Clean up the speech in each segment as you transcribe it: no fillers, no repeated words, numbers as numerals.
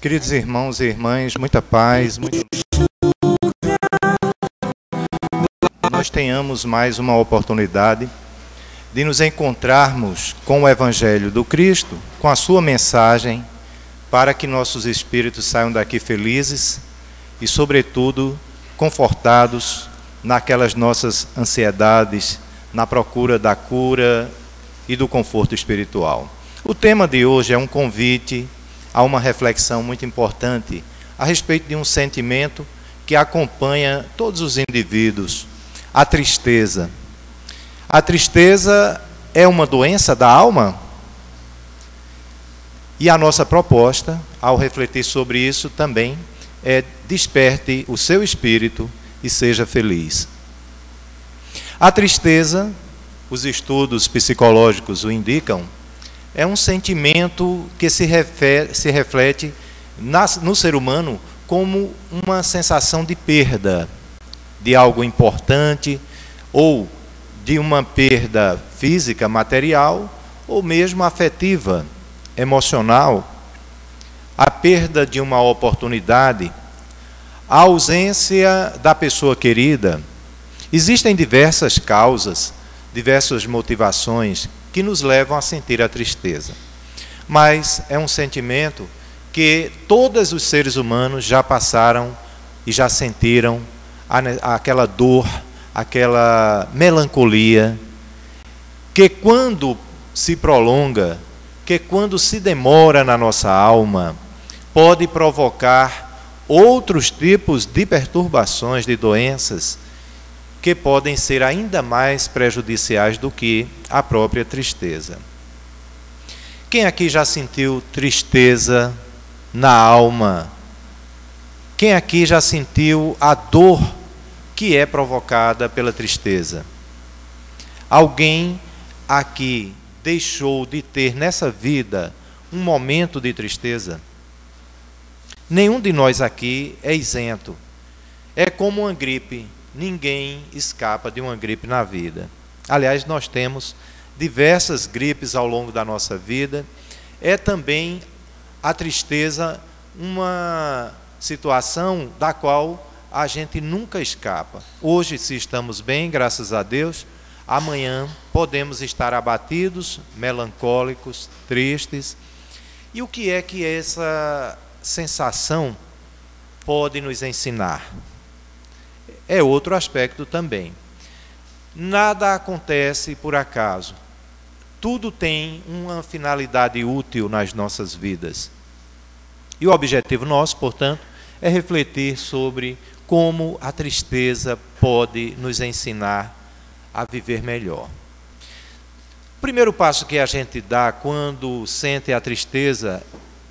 Queridos irmãos e irmãs, muita paz, nós tenhamos mais uma oportunidade de nos encontrarmos com o Evangelho do Cristo, com a sua mensagem, para que nossos espíritos saiam daqui felizes e, sobretudo, confortados naquelas nossas ansiedades, na procura da cura e do conforto espiritual. O tema de hoje é um convite a uma reflexão muito importante a respeito de um sentimento que acompanha todos os indivíduos, a tristeza. A tristeza é uma doença da alma? E a nossa proposta, ao refletir sobre isso, também é desperte o seu espírito e seja feliz. A tristeza, os estudos psicológicos o indicam, é um sentimento que se reflete no ser humano como uma sensação de perda de algo importante, ou de uma perda física, material, ou mesmo afetiva, emocional, a perda de uma oportunidade, a ausência da pessoa querida. Existem diversas causas, diversas motivações que nos levam a sentir a tristeza. Mas é um sentimento que todos os seres humanos já passaram e já sentiram aquela dor, aquela melancolia, que quando se prolonga, que quando se demora na nossa alma, pode provocar outros tipos de perturbações, de doenças, que podem ser ainda mais prejudiciais do que a própria tristeza. Quem aqui já sentiu tristeza na alma? Quem aqui já sentiu a dor que é provocada pela tristeza? Alguém aqui deixou de ter nessa vida um momento de tristeza? Nenhum de nós aqui é isento. É como uma gripe. Ninguém escapa de uma gripe na vida. Aliás, nós temos diversas gripes ao longo da nossa vida. É também a tristeza uma situação da qual a gente nunca escapa. Hoje, se estamos bem, graças a Deus, amanhã podemos estar abatidos, melancólicos, tristes. E o que é que essa sensação pode nos ensinar? É outro aspecto também. Nada acontece por acaso. Tudo tem uma finalidade útil nas nossas vidas. E o objetivo nosso, portanto, é refletir sobre como a tristeza pode nos ensinar a viver melhor. O primeiro passo que a gente dá quando sente a tristeza,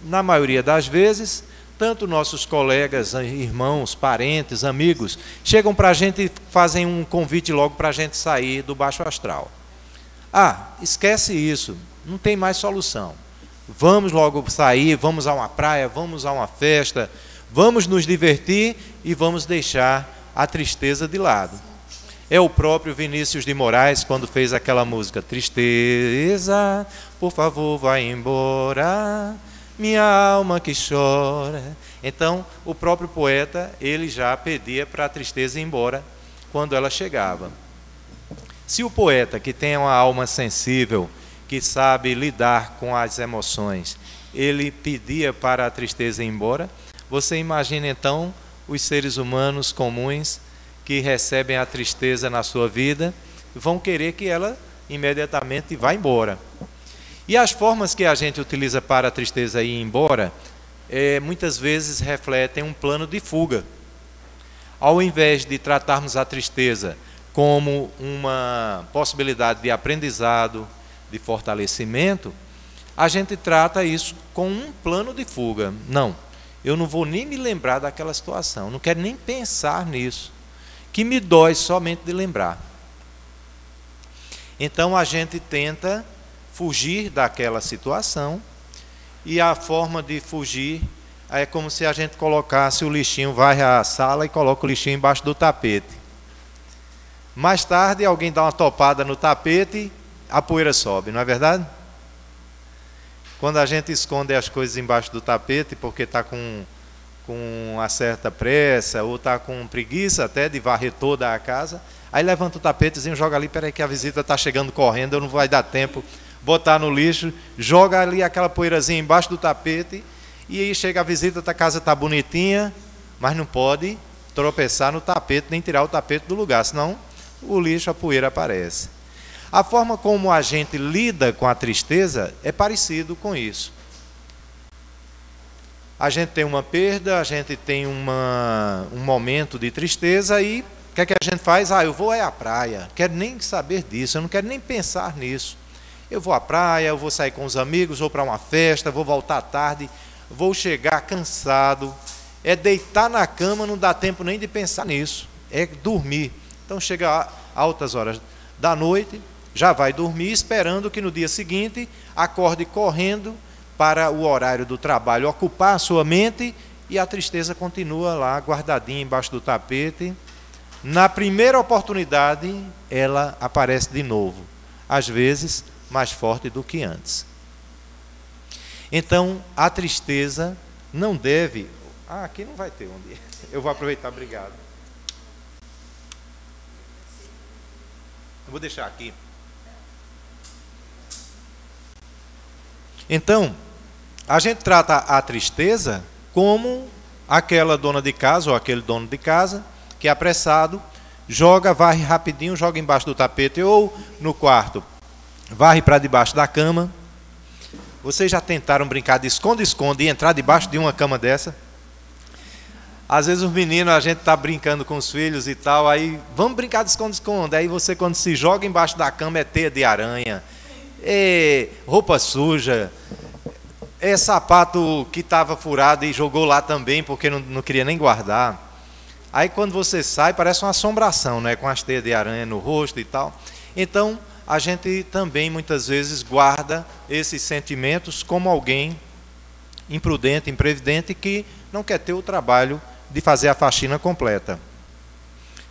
na maioria das vezes, tanto nossos colegas, irmãos, parentes, amigos, chegam para a gente e fazem um convite logo para a gente sair do baixo astral. Ah, esquece isso, não tem mais solução. Vamos logo sair, vamos a uma praia, vamos a uma festa, vamos nos divertir e vamos deixar a tristeza de lado. É o próprio Vinícius de Moraes, quando fez aquela música, tristeza, por favor, vai embora, minha alma que chora. Então, o próprio poeta, ele já pedia para a tristeza ir embora quando ela chegava. Se o poeta, que tem uma alma sensível, que sabe lidar com as emoções, ele pedia para a tristeza ir embora, você imagina então os seres humanos comuns que recebem a tristeza na sua vida, vão querer que ela imediatamente vá embora. E as formas que a gente utiliza para a tristeza ir embora, muitas vezes refletem um plano de fuga. Ao invés de tratarmos a tristeza como uma possibilidade de aprendizado, de fortalecimento, a gente trata isso com um plano de fuga. Não, eu não vou nem me lembrar daquela situação, não quero nem pensar nisso, que me dói somente de lembrar. Então a gente tenta fugir daquela situação, e a forma de fugir é como se a gente colocasse o lixinho, varre a sala e coloca o lixinho embaixo do tapete. Mais tarde alguém dá uma topada no tapete, a poeira sobe, não é verdade? Quando a gente esconde as coisas embaixo do tapete porque está com uma certa pressa ou está com preguiça até de varrer toda a casa, aí levanta o tapetezinho, joga ali, peraí que a visita está chegando correndo, não vai dar tempo, botar no lixo, joga ali aquela poeirazinha embaixo do tapete, e aí chega a visita, a casa está bonitinha, mas não pode tropeçar no tapete, nem tirar o tapete do lugar, senão o lixo, a poeira aparece. A forma como a gente lida com a tristeza é parecido com isso. A gente tem uma perda, a gente tem um momento de tristeza e o que é que a gente faz? Eu vou à praia, quero nem saber disso, eu não quero nem pensar nisso. Eu vou à praia, eu vou sair com os amigos, vou para uma festa, vou voltar à tarde, vou chegar cansado. É deitar na cama, não dá tempo nem de pensar nisso, é dormir. Então chega a altas horas da noite, já vai dormir esperando que no dia seguinte acorde correndo para o horário do trabalho, ocupar a sua mente, e a tristeza continua lá guardadinha embaixo do tapete. Na primeira oportunidade ela aparece de novo, às vezes mais forte do que antes. Então a tristeza não deve... aqui não vai ter onde. Eu vou aproveitar, obrigado. Eu vou deixar aqui. Então, a gente trata a tristeza como aquela dona de casa ou aquele dono de casa que é apressado, varre rapidinho, joga embaixo do tapete ou no quarto, varre para debaixo da cama. Vocês já tentaram brincar de esconde-esconde e entrar debaixo de uma cama dessa? Às vezes os meninos, a gente está brincando com os filhos e tal, aí vamos brincar de esconde-esconde. Aí você, quando se joga embaixo da cama, é teia de aranha, é roupa suja, é sapato que estava furado e jogou lá também porque não queria nem guardar. Aí quando você sai, parece uma assombração, né? Com as teias de aranha no rosto e tal. Então a gente também muitas vezes guarda esses sentimentos como alguém imprudente, imprevidente, que não quer ter o trabalho de fazer a faxina completa.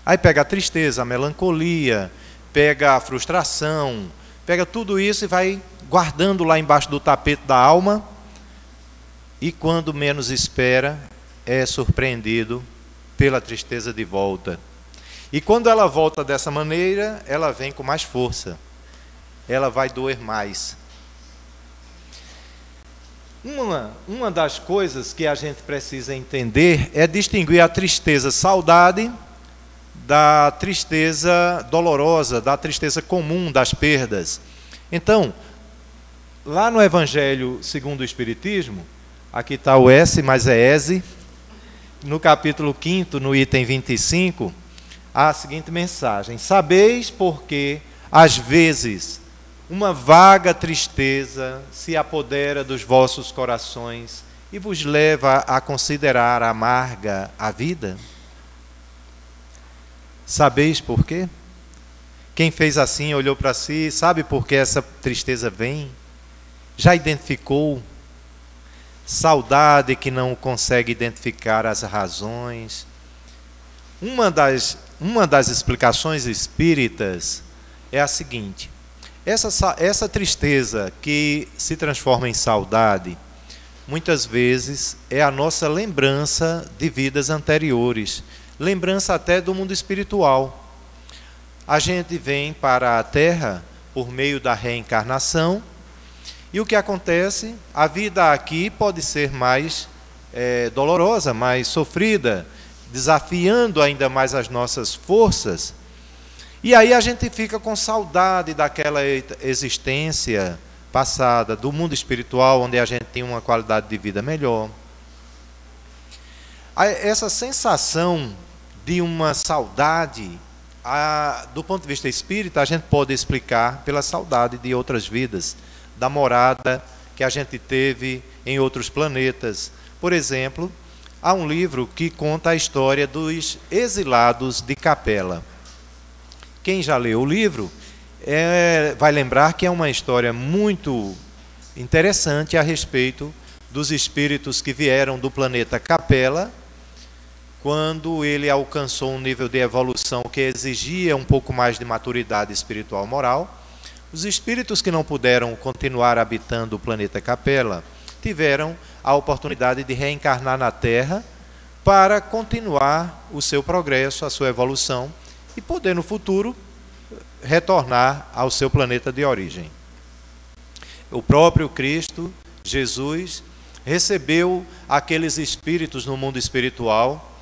Aí pega a tristeza, a melancolia, pega a frustração, pega tudo isso e vai guardando lá embaixo do tapete da alma, e quando menos espera, é surpreendido pela tristeza de volta. E quando ela volta dessa maneira, ela vem com mais força, ela vai doer mais. Uma das coisas que a gente precisa entender é distinguir a tristeza saudade da tristeza dolorosa, da tristeza comum, das perdas. Então, lá no Evangelho segundo o Espiritismo, aqui está o S, mas é ESE, no capítulo 5º, no item 25, há a seguinte mensagem: sabeis porque, às vezes, uma vaga tristeza se apodera dos vossos corações e vos leva a considerar amarga a vida? Sabeis por quê? Quem fez assim olhou para si, sabe por que essa tristeza vem? Já identificou? Saudade que não consegue identificar as razões. Uma das explicações espíritas é a seguinte: essa tristeza que se transforma em saudade, muitas vezes é a nossa lembrança de vidas anteriores, lembrança até do mundo espiritual. A gente vem para a Terra por meio da reencarnação, e o que acontece? A vida aqui pode ser mais dolorosa, mais sofrida, desafiando ainda mais as nossas forças. E aí a gente fica com saudade daquela existência passada, do mundo espiritual, onde a gente tem uma qualidade de vida melhor. Essa sensação de uma saudade, do ponto de vista espírita, a gente pode explicar pela saudade de outras vidas, da morada que a gente teve em outros planetas. Por exemplo, há um livro que conta a história dos exilados de Capela. Quem já leu o livro vai lembrar que é uma história muito interessante a respeito dos espíritos que vieram do planeta Capela, quando ele alcançou um nível de evolução que exigia um pouco mais de maturidade espiritual moral. Os espíritos que não puderam continuar habitando o planeta Capela tiveram a oportunidade de reencarnar na Terra para continuar o seu progresso, a sua evolução e poder no futuro retornar ao seu planeta de origem. O próprio Cristo, Jesus, recebeu aqueles espíritos no mundo espiritual,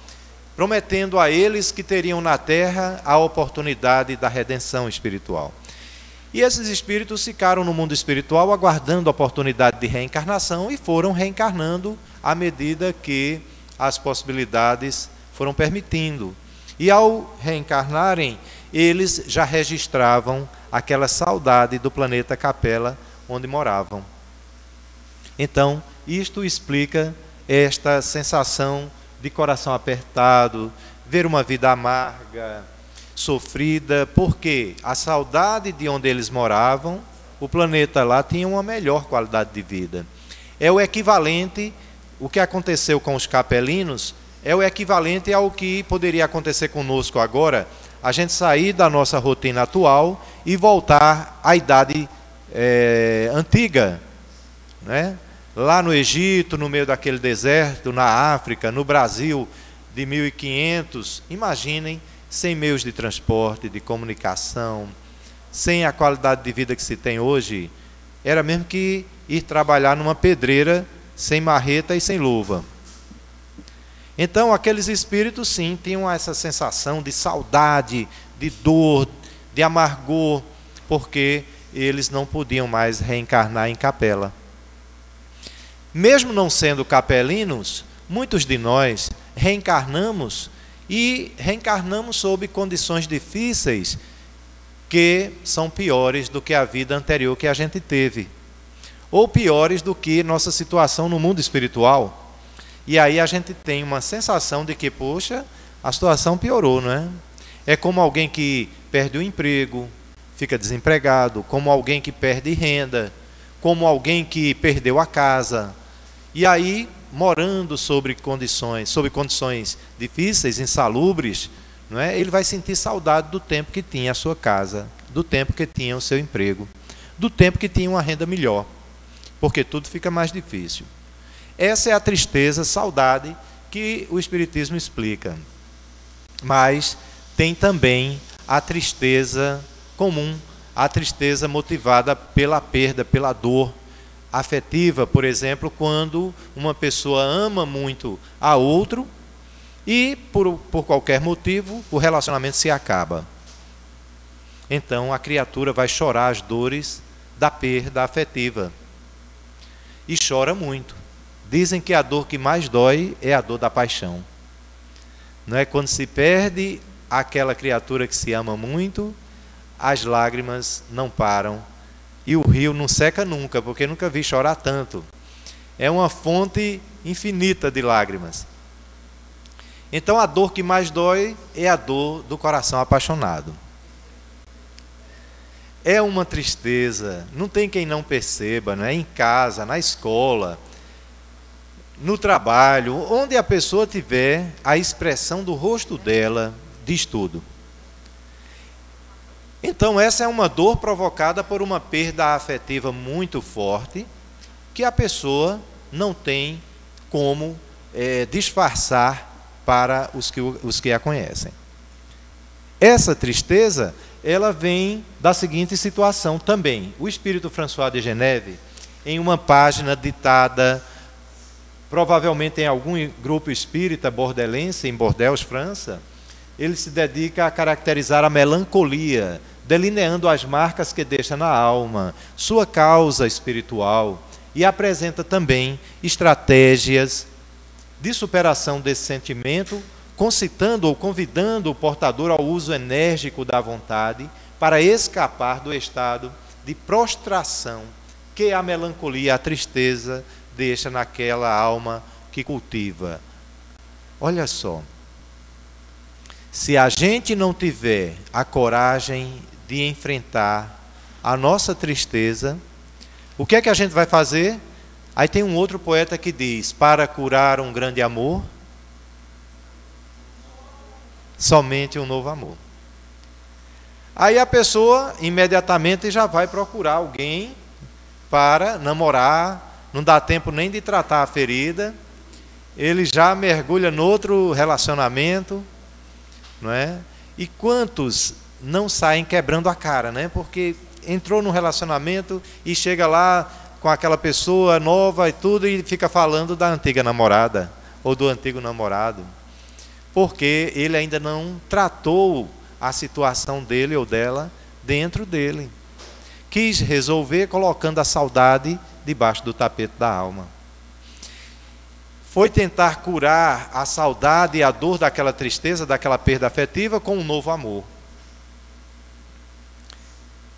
prometendo a eles que teriam na Terra a oportunidade da redenção espiritual. E esses espíritos ficaram no mundo espiritual aguardando a oportunidade de reencarnação e foram reencarnando à medida que as possibilidades foram permitindo. E ao reencarnarem, eles já registravam aquela saudade do planeta Capela onde moravam. Então, isto explica esta sensação de coração apertado, ver uma vida amarga, sofrida, porque a saudade de onde eles moravam, o planeta lá tinha uma melhor qualidade de vida. É o equivalente, o que aconteceu com os capelinos, é o equivalente ao que poderia acontecer conosco agora, a gente sair da nossa rotina atual e voltar à idade antiga, né? Lá no Egito, no meio daquele deserto, na África, no Brasil de 1500, imaginem, sem meios de transporte, de comunicação, sem a qualidade de vida que se tem hoje, era mesmo que ir trabalhar numa pedreira sem marreta e sem luva. Então, aqueles espíritos, sim, tinham essa sensação de saudade, de dor, de amargor, porque eles não podiam mais reencarnar em Capela. Mesmo não sendo capelinos, muitos de nós reencarnamos e reencarnamos sob condições difíceis que são piores do que a vida anterior que a gente teve, ou piores do que nossa situação no mundo espiritual. E aí a gente tem uma sensação de que, poxa, a situação piorou, não é? É como alguém que perde o emprego, fica desempregado, como alguém que perde renda, como alguém que perdeu a casa. E aí, morando sob condições difíceis, insalubres, não é? Ele vai sentir saudade do tempo que tinha a sua casa, do tempo que tinha o seu emprego, do tempo que tinha uma renda melhor, porque tudo fica mais difícil. Essa é a tristeza, saudade que o Espiritismo explica. Mas tem também a tristeza comum, a tristeza motivada pela perda, pela dor afetiva, por exemplo, quando uma pessoa ama muito a outro e, por qualquer motivo, o relacionamento se acaba. Então, a criatura vai chorar as dores da perda afetiva. E chora muito. Dizem que a dor que mais dói é a dor da paixão. Não é? Quando se perde aquela criatura que se ama muito, as lágrimas não param. E o rio não seca nunca, porque nunca vi chorar tanto. É uma fonte infinita de lágrimas. Então a dor que mais dói é a dor do coração apaixonado. É uma tristeza, não tem quem não perceba, não é? Em casa, na escola, no trabalho, onde a pessoa tiver, a expressão do rosto dela diz tudo. Então essa é uma dor provocada por uma perda afetiva muito forte, que a pessoa não tem como disfarçar para os que a conhecem. Essa tristeza, ela vem da seguinte situação também. O espírito François de Geneve, em uma página ditada provavelmente em algum grupo espírita bordelense, em Bordeaux, França, ele se dedica a caracterizar a melancolia, delineando as marcas que deixa na alma, sua causa espiritual, e apresenta também estratégias de superação desse sentimento, concitando ou convidando o portador ao uso enérgico da vontade para escapar do estado de prostração que a melancolia, a tristeza, deixa naquela alma que cultiva. Olha só, se a gente não tiver a coragem de enfrentar a nossa tristeza, o que é que a gente vai fazer? Aí tem um outro poeta que diz: para curar um grande amor, somente um novo amor. Aí a pessoa imediatamente já vai procurar alguém para namorar, não dá tempo nem de tratar a ferida, ele já mergulha no outro relacionamento, não é? E quantos não saem quebrando a cara, né? Porque entrou num relacionamento e chega lá com aquela pessoa nova e tudo e fica falando da antiga namorada ou do antigo namorado, porque ele ainda não tratou a situação dele ou dela dentro dele. Quis resolver colocando a saudade debaixo do tapete da alma. Foi tentar curar a saudade e a dor daquela tristeza, daquela perda afetiva com um novo amor.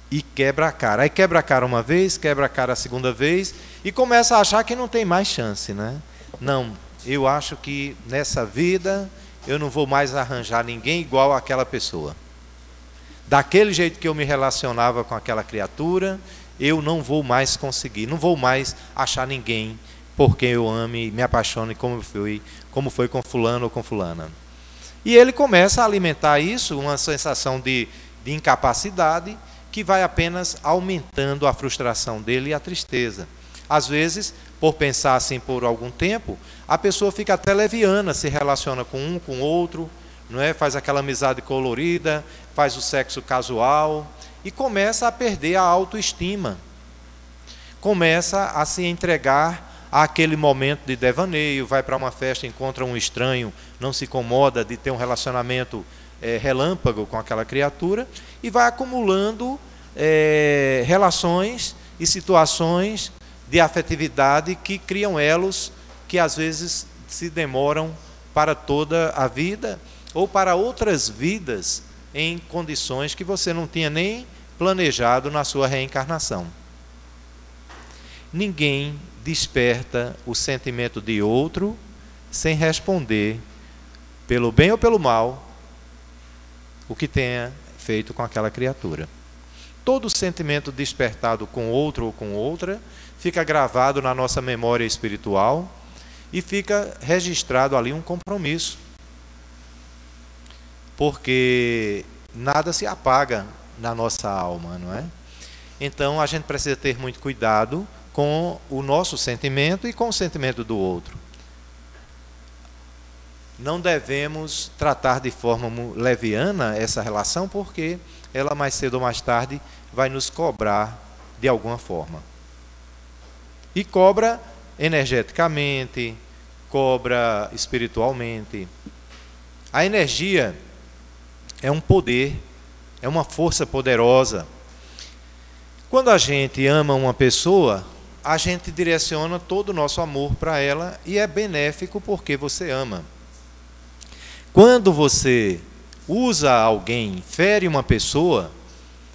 E quebra a cara. Aí quebra a cara uma vez, quebra a cara a segunda vez e começa a achar que não tem mais chance, né? Não, eu acho que nessa vida eu não vou mais arranjar ninguém igual àquela pessoa. Daquele jeito que eu me relacionava com aquela criatura, eu não vou mais conseguir, não vou mais achar ninguém por quem eu ame, me apaixone como foi com fulano ou com fulana. E ele começa a alimentar isso, uma sensação de incapacidade, que vai apenas aumentando a frustração dele e a tristeza. Às vezes, por pensar assim por algum tempo, a pessoa fica até leviana, se relaciona com um, com outro, não é? Faz aquela amizade colorida, faz o sexo casual e começa a perder a autoestima. Começa a se entregar àquele momento de devaneio, vai para uma festa, encontra um estranho, não se incomoda de ter um relacionamento relâmpago com aquela criatura e vai acumulando relações e situações de afetividade que criam elos que às vezes se demoram para toda a vida ou para outras vidas em condições que você não tinha nem planejado na sua reencarnação. Ninguém desperta o sentimento de outro sem responder, pelo bem ou pelo mal, o que tenha feito com aquela criatura. Todo sentimento despertado com outro ou com outra fica gravado na nossa memória espiritual e fica registrado ali um compromisso. Porque nada se apaga na nossa alma, não é? Então a gente precisa ter muito cuidado com o nosso sentimento e com o sentimento do outro. Não devemos tratar de forma leviana essa relação, porque ela mais cedo ou mais tarde vai nos cobrar de alguma forma. E cobra energeticamente, cobra espiritualmente. A energia é um poder, é uma força poderosa. Quando a gente ama uma pessoa, a gente direciona todo o nosso amor para ela e é benéfico porque você ama. Quando você usa alguém, fere uma pessoa,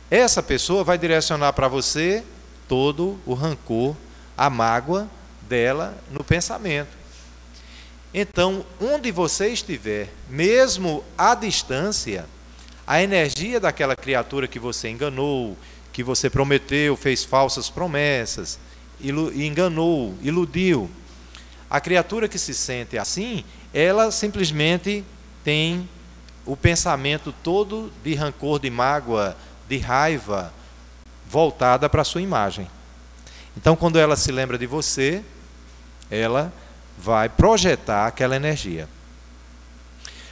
essa pessoa vai direcionar para você todo o rancor, a mágoa dela no pensamento. Então, onde você estiver, mesmo à distância, a energia daquela criatura que você enganou, que você prometeu, fez falsas promessas, enganou, iludiu. A criatura que se sente assim, ela simplesmente tem o pensamento todo de rancor, de mágoa, de raiva, voltada para a sua imagem. Então, quando ela se lembra de você, ela vai projetar aquela energia.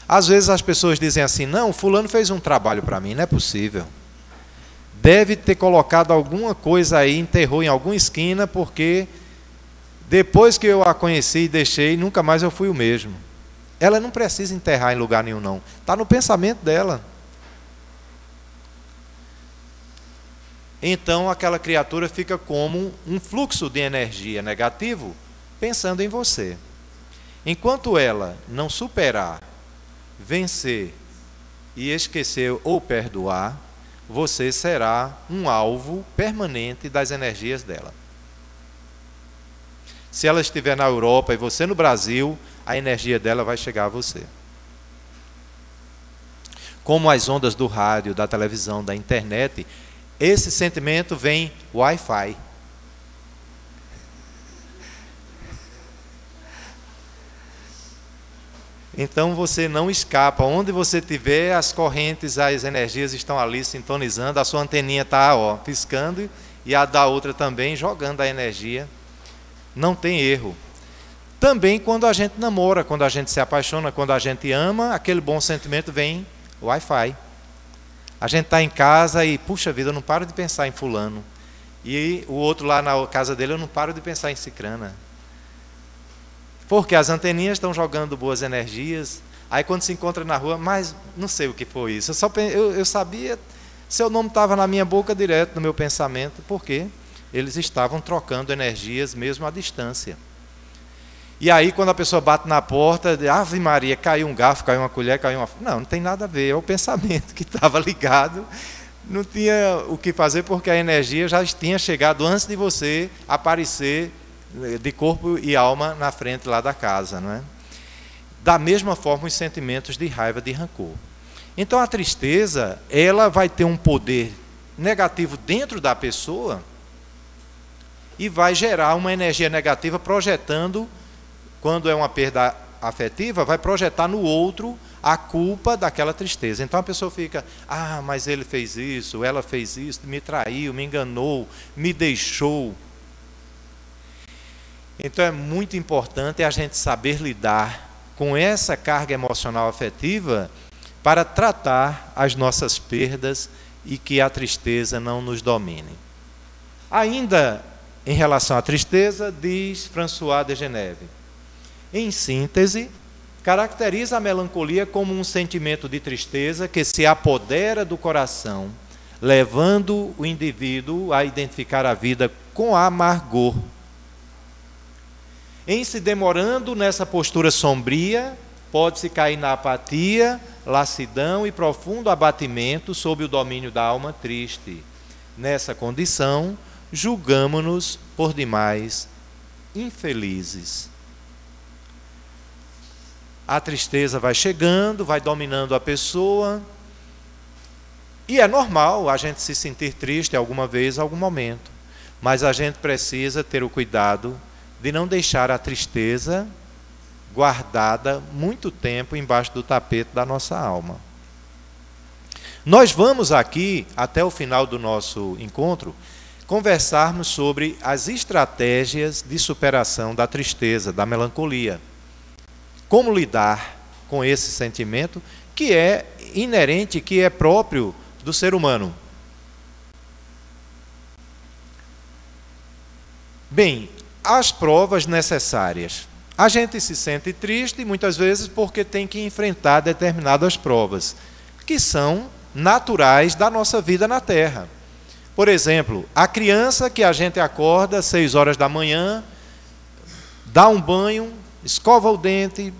Às vezes as pessoas dizem assim, não, fulano fez um trabalho para mim, não é possível. Deve ter colocado alguma coisa aí, enterrou em alguma esquina, porque depois que eu a conheci e deixei, nunca mais eu fui o mesmo. Ela não precisa enterrar em lugar nenhum, não. Está no pensamento dela. Então aquela criatura fica como um fluxo de energia negativo, pensando em você. Enquanto ela não superar, vencer e esquecer ou perdoar, você será um alvo permanente das energias dela. Se ela estiver na Europa e você no Brasil, a energia dela vai chegar a você. Como as ondas do rádio, da televisão, da internet, esse sentimento vem Wi-Fi. Então você não escapa. Onde você estiver, as correntes, as energias estão ali sintonizando. A sua anteninha está piscando e a da outra também jogando a energia. Não tem erro. Também quando a gente namora, quando a gente se apaixona, quando a gente ama, aquele bom sentimento vem Wi-Fi. A gente está em casa e, puxa vida, eu não paro de pensar em fulano. E o outro lá na casa dele, eu não paro de pensar em cicrana. Porque as anteninhas estão jogando boas energias. Aí quando se encontra na rua, mas não sei o que foi isso. Eu sabia, seu nome estava na minha boca direto, no meu pensamento, porque eles estavam trocando energias mesmo à distância. E aí quando a pessoa bate na porta, Ave Maria, caiu um garfo, caiu uma colher, caiu uma... Não tem nada a ver, é o pensamento que estava ligado. Não tinha o que fazer porque a energia já tinha chegado antes de você aparecer de corpo e alma na frente lá da casa, não é? Da mesma forma os sentimentos de raiva, de rancor. Então a tristeza, ela vai ter um poder negativo dentro da pessoa e vai gerar uma energia negativa projetando, quando é uma perda afetiva, vai projetar no outro a culpa daquela tristeza. Então a pessoa fica, mas ele fez isso, ela fez isso, me traiu, me enganou, me deixou. Então é muito importante a gente saber lidar com essa carga emocional afetiva para tratar as nossas perdas e que a tristeza não nos domine. Ainda em relação à tristeza, diz François de Geneve, em síntese, caracteriza a melancolia como um sentimento de tristeza que se apodera do coração, levando o indivíduo a identificar a vida com amargor. Em se demorando nessa postura sombria, pode-se cair na apatia, lassidão e profundo abatimento sob o domínio da alma triste. Nessa condição, julgamo-nos por demais infelizes. A tristeza vai chegando, vai dominando a pessoa, e é normal a gente se sentir triste alguma vez, algum momento, mas a gente precisa ter o cuidado de não deixar a tristeza guardada muito tempo embaixo do tapete da nossa alma. Nós vamos aqui, até o final do nosso encontro, conversarmos sobre as estratégias de superação da tristeza, da melancolia. Como lidar com esse sentimento que é inerente, que é próprio do ser humano. Bem, as provas necessárias. A gente se sente triste muitas vezes porque tem que enfrentar determinadas provas, que são naturais da nossa vida na Terra. Por exemplo, a criança que a gente acorda às 6 horas da manhã, dá um banho, escova o dente,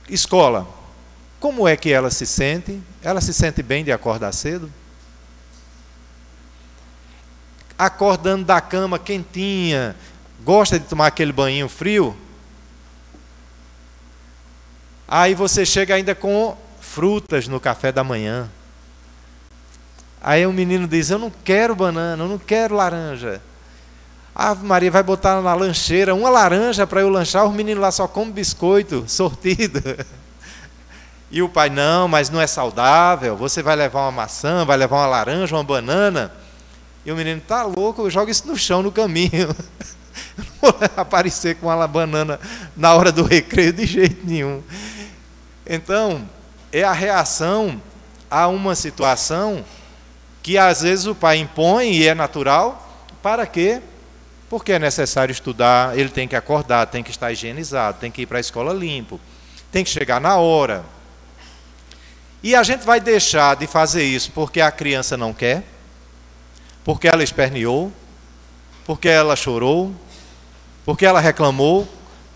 escola. Como é que ela se sente? Ela se sente bem de acordar cedo? Acordando da cama quentinha, gosta de tomar aquele banhinho frio? Aí você chega ainda com frutas no café da manhã. Aí o menino diz, eu não quero banana, eu não quero laranja. A Ave Maria vai botar na lancheira uma laranja para eu lanchar, o menino lá só come biscoito, sortido. E o pai, não, mas não é saudável, você vai levar uma maçã, vai levar uma laranja, uma banana. E o menino, tá louco, eu jogo isso no chão, no caminho. Não vou aparecer com uma banana na hora do recreio de jeito nenhum. Então, é a reação a uma situação que às vezes o pai impõe, e é natural, para quê? Porque é necessário estudar, ele tem que acordar, tem que estar higienizado, tem que ir para a escola limpo, tem que chegar na hora. E a gente vai deixar de fazer isso porque a criança não quer, porque ela esperneou, porque ela chorou, porque ela reclamou.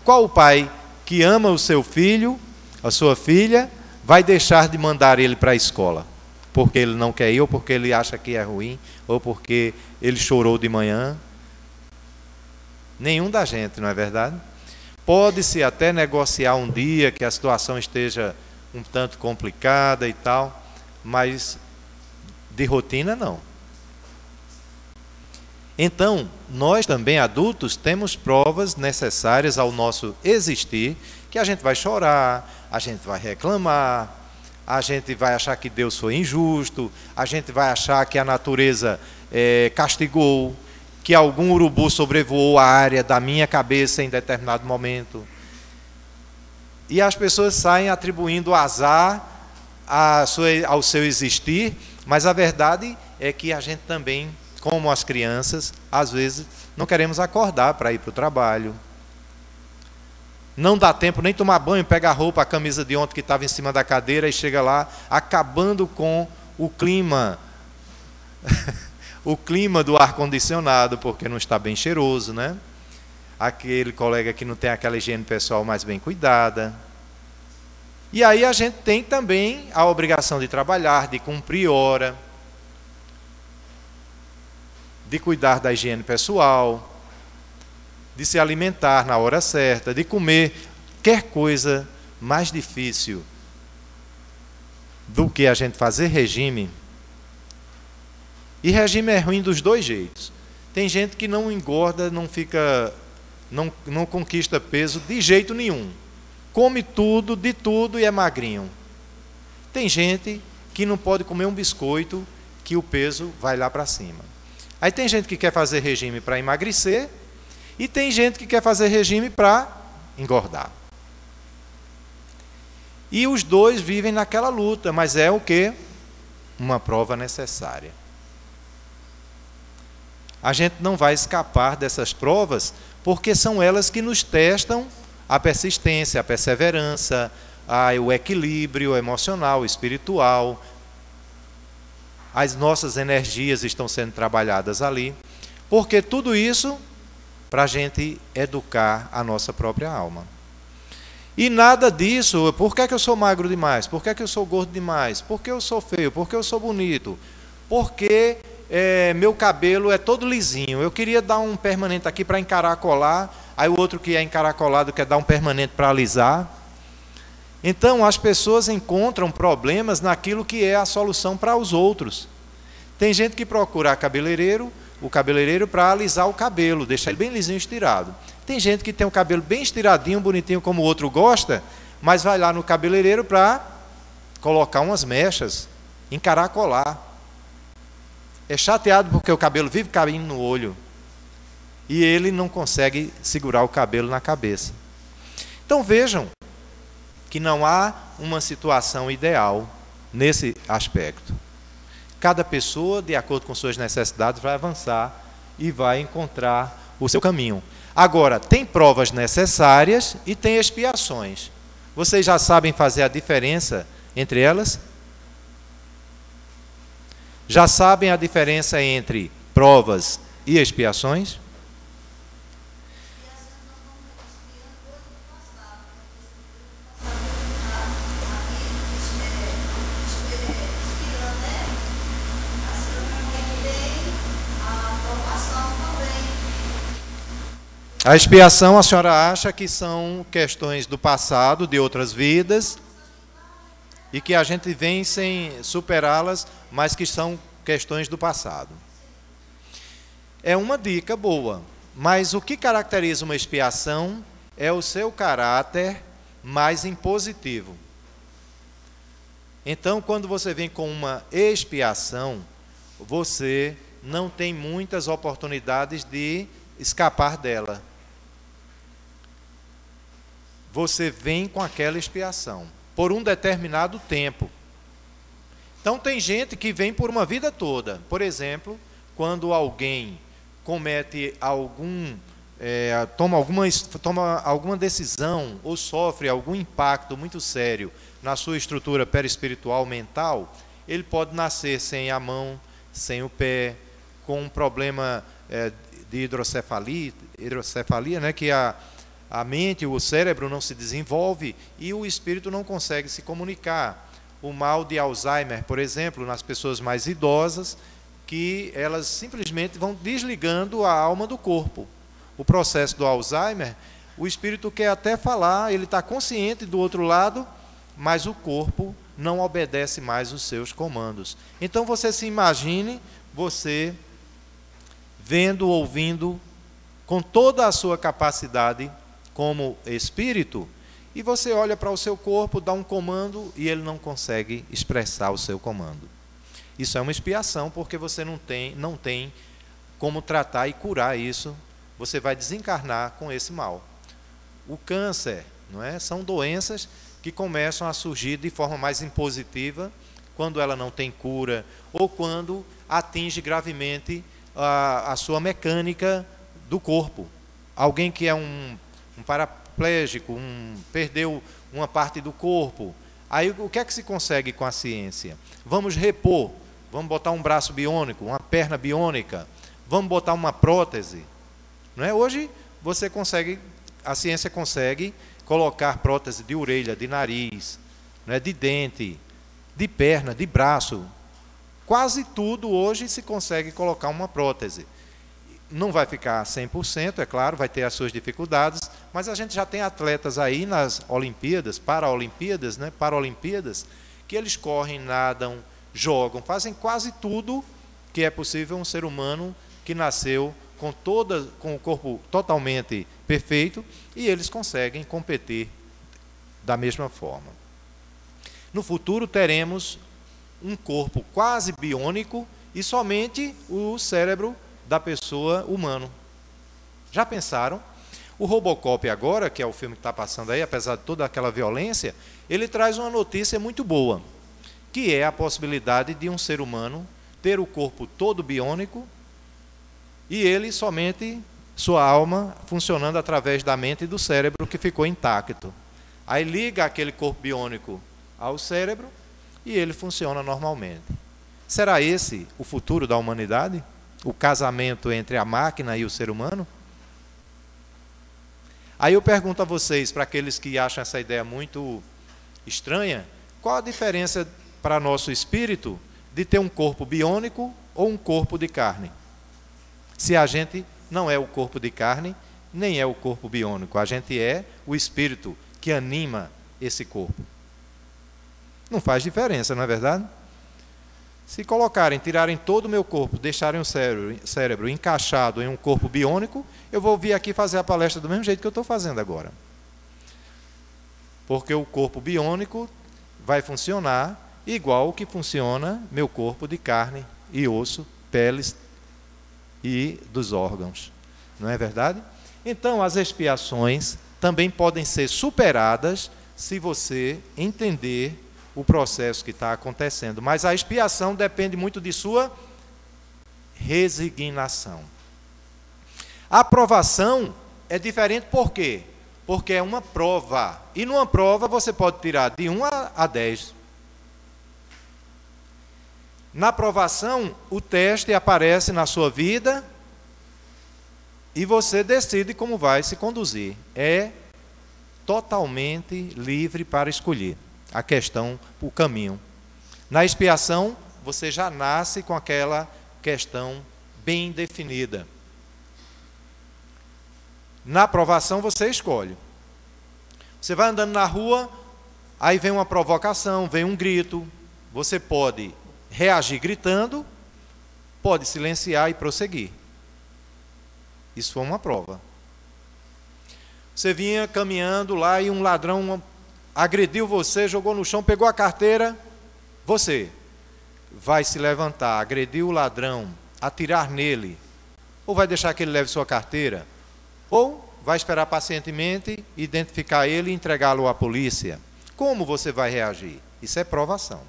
Qual o pai que ama o seu filho, a sua filha, vai deixar de mandar ele para a escola? Porque ele não quer ir, ou porque ele acha que é ruim, ou porque ele chorou de manhã? Nenhum da gente, não é verdade? Pode-se até negociar um dia que a situação esteja um tanto complicada e tal, mas de rotina não. Então, nós também, adultos, temos provas necessárias ao nosso existir, que a gente vai chorar, a gente vai reclamar, a gente vai achar que Deus foi injusto, a gente vai achar que a natureza castigou, que algum urubu sobrevoou a área da minha cabeça em determinado momento. E as pessoas saem atribuindo azar ao seu existir, mas a verdade é que a gente também, como as crianças, às vezes não queremos acordar para ir para o trabalho. Não dá tempo nem tomar banho, pega a roupa, a camisa de ontem que estava em cima da cadeira e chega lá, acabando com o clima, o clima do ar-condicionado, porque não está bem cheiroso, né? Aquele colega que não tem aquela higiene pessoal mais bem cuidada. E aí a gente tem também a obrigação de trabalhar, de cumprir hora, de cuidar da higiene pessoal, de se alimentar na hora certa, de comer. Quer coisa mais difícil do que a gente fazer regime? E regime é ruim dos dois jeitos. Tem gente que não engorda, não conquista peso de jeito nenhum. Come tudo, de tudo e é magrinho. Tem gente que não pode comer um biscoito, que o peso vai lá para cima. Aí tem gente que quer fazer regime para emagrecer e tem gente que quer fazer regime para engordar. E os dois vivem naquela luta, mas é o quê? Uma prova necessária. A gente não vai escapar dessas provas, porque são elas que nos testam a persistência, a perseverança, o equilíbrio emocional, espiritual. As nossas energias estão sendo trabalhadas ali, porque tudo isso para a gente educar a nossa própria alma. E nada disso, por que é que eu sou magro demais? Por que é que eu sou gordo demais? Por que eu sou feio? Por que eu sou bonito? Porque meu cabelo é todo lisinho. Eu queria dar um permanente aqui para encaracolar, aí o outro que é encaracolado quer dar um permanente para alisar. Então, as pessoas encontram problemas naquilo que é a solução para os outros. Tem gente que procura o cabeleireiro para alisar o cabelo, deixar ele bem lisinho, estirado. Tem gente que tem o cabelo bem estiradinho, bonitinho, como o outro gosta, mas vai lá no cabeleireiro para colocar umas mechas, encaracolar. É chateado porque o cabelo vive caindo no olho e ele não consegue segurar o cabelo na cabeça. Então vejam que não há uma situação ideal nesse aspecto. Cada pessoa, de acordo com suas necessidades, vai avançar e vai encontrar o seu caminho. Agora, tem provas necessárias e tem expiações. Vocês já sabem fazer a diferença entre elas? Já sabem a diferença entre provas e expiações? A expiação, a senhora acha que são questões do passado, de outras vidas, e que a gente vem sem superá-las, mas que são questões do passado. É uma dica boa, mas o que caracteriza uma expiação é o seu caráter mais impositivo. Então, quando você vem com uma expiação, você não tem muitas oportunidades de escapar dela. Você vem com aquela expiação por um determinado tempo. Então tem gente que vem por uma vida toda. Por exemplo, quando alguém comete toma alguma decisão ou sofre algum impacto muito sério na sua estrutura perispiritual mental, ele pode nascer sem a mão, sem o pé, com um problema de hidrocefalia, né, que a mente, o cérebro não se desenvolve e o espírito não consegue se comunicar. O mal de Alzheimer, por exemplo, nas pessoas mais idosas, que elas simplesmente vão desligando a alma do corpo. O processo do Alzheimer, o espírito quer até falar, ele está consciente do outro lado, mas o corpo não obedece mais os seus comandos. Então você se imagine, você vendo, ouvindo, com toda a sua capacidade como espírito, e você olha para o seu corpo, dá um comando e ele não consegue expressar o seu comando. Isso é uma expiação, porque você não tem como tratar e curar isso. Você vai desencarnar com esse mal. O câncer, não é? São doenças que começam a surgir de forma mais impositiva, quando ela não tem cura, ou quando atinge gravemente a sua mecânica do corpo. Alguém que é um paraplégico, perdeu uma parte do corpo. Aí o que é que se consegue com a ciência? Vamos repor, vamos botar um braço biônico, uma perna biônica, vamos botar uma prótese. Não é? Hoje você consegue, a ciência consegue colocar prótese de orelha, de nariz, não é? De dente, de perna, de braço. Quase tudo hoje se consegue colocar uma prótese. Não vai ficar 100%, é claro, vai ter as suas dificuldades, mas a gente já tem atletas aí nas Olimpíadas, Paralimpíadas, né? Paralimpíadas, que eles correm, nadam, jogam, fazem quase tudo que é possível um ser humano que nasceu com o corpo totalmente perfeito, e eles conseguem competir da mesma forma. No futuro teremos um corpo quase biônico e somente o cérebro da pessoa humano. Já pensaram? O Robocop agora, que é o filme que está passando aí, apesar de toda aquela violência, ele traz uma notícia muito boa, que é a possibilidade de um ser humano ter o corpo todo biônico e ele somente, sua alma, funcionando através da mente e do cérebro que ficou intacto. Aí liga aquele corpo biônico ao cérebro e ele funciona normalmente. Será esse o futuro da humanidade? O casamento entre a máquina e o ser humano? Aí eu pergunto a vocês, para aqueles que acham essa ideia muito estranha, qual a diferença para nosso espírito de ter um corpo biônico ou um corpo de carne? Se a gente não é o corpo de carne, nem é o corpo biônico, a gente é o espírito que anima esse corpo. Não faz diferença, não é verdade? Se colocarem, tirarem todo o meu corpo, deixarem o cérebro encaixado em um corpo biônico, eu vou vir aqui fazer a palestra do mesmo jeito que eu estou fazendo agora. Porque o corpo biônico vai funcionar igual que funciona meu corpo de carne e osso, peles e dos órgãos. Não é verdade? Então, as expiações também podem ser superadas se você entender o processo que está acontecendo. Mas a expiação depende muito de sua resignação. A aprovação é diferente por quê? Porque é uma prova. E numa prova você pode tirar de 1 a 10. Na aprovação, o teste aparece na sua vida e você decide como vai se conduzir. É totalmente livre para escolher a questão, o caminho. Na expiação, você já nasce com aquela questão bem definida. Na aprovação, você escolhe. Você vai andando na rua, aí vem uma provocação, vem um grito. Você pode reagir gritando, pode silenciar e prosseguir. Isso foi uma prova. Você vinha caminhando lá e um ladrão agrediu você, jogou no chão, pegou a carteira. Você vai se levantar, agredir o ladrão, atirar nele, ou vai deixar que ele leve sua carteira, ou vai esperar pacientemente, identificar ele e entregá-lo à polícia. Como você vai reagir? Isso é provação.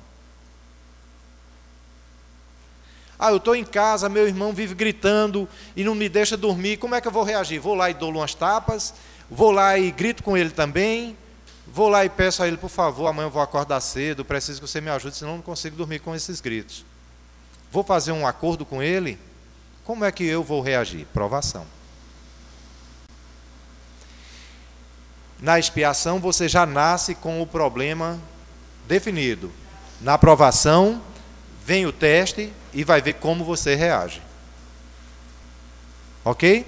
Eu estou em casa, meu irmão vive gritando e não me deixa dormir, como é que eu vou reagir? Vou lá e dou umas tapas, vou lá e grito com ele também, vou lá e peço a ele, por favor, amanhã eu vou acordar cedo, preciso que você me ajude, senão eu não consigo dormir com esses gritos. Vou fazer um acordo com ele? Como é que eu vou reagir? Provação. Na expiação, você já nasce com o problema definido. Na aprovação, vem o teste e vai ver como você reage. Ok?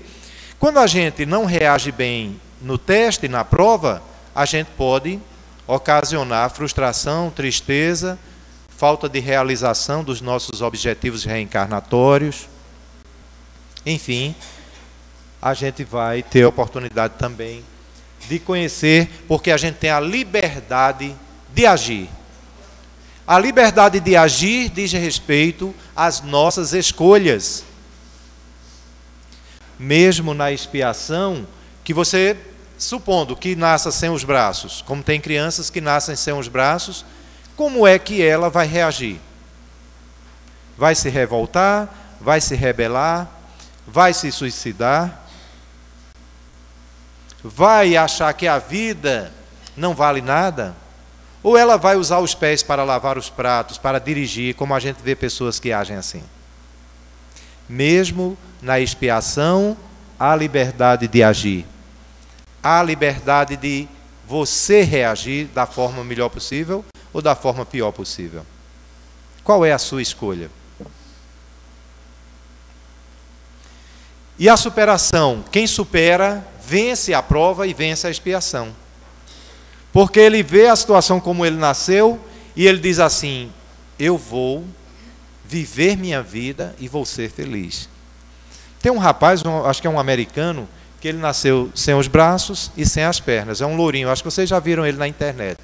Quando a gente não reage bem no teste, na prova, a gente pode ocasionar frustração, tristeza, falta de realização dos nossos objetivos reencarnatórios. enfim, a gente vai ter a oportunidade também de conhecer, porque a gente tem a liberdade de agir. A liberdade de agir diz respeito às nossas escolhas. Mesmo na expiação, que você, supondo que nasça sem os braços, como tem crianças que nascem sem os braços, como é que ela vai reagir? Vai se revoltar? Vai se rebelar? Vai se suicidar? Vai achar que a vida não vale nada? Ou ela vai usar os pés para lavar os pratos, para dirigir, como a gente vê pessoas que agem assim? Mesmo na expiação, há liberdade de agir. Há liberdade de você reagir da forma melhor possível ou da forma pior possível. Qual é a sua escolha? E a superação? Quem supera, vence a prova e vence a expiação. Porque ele vê a situação como ele nasceu e ele diz assim: eu vou viver minha vida e vou ser feliz. Tem um rapaz, acho que é um americano, que ele nasceu sem os braços e sem as pernas. É um lourinho, acho que vocês já viram ele na internet.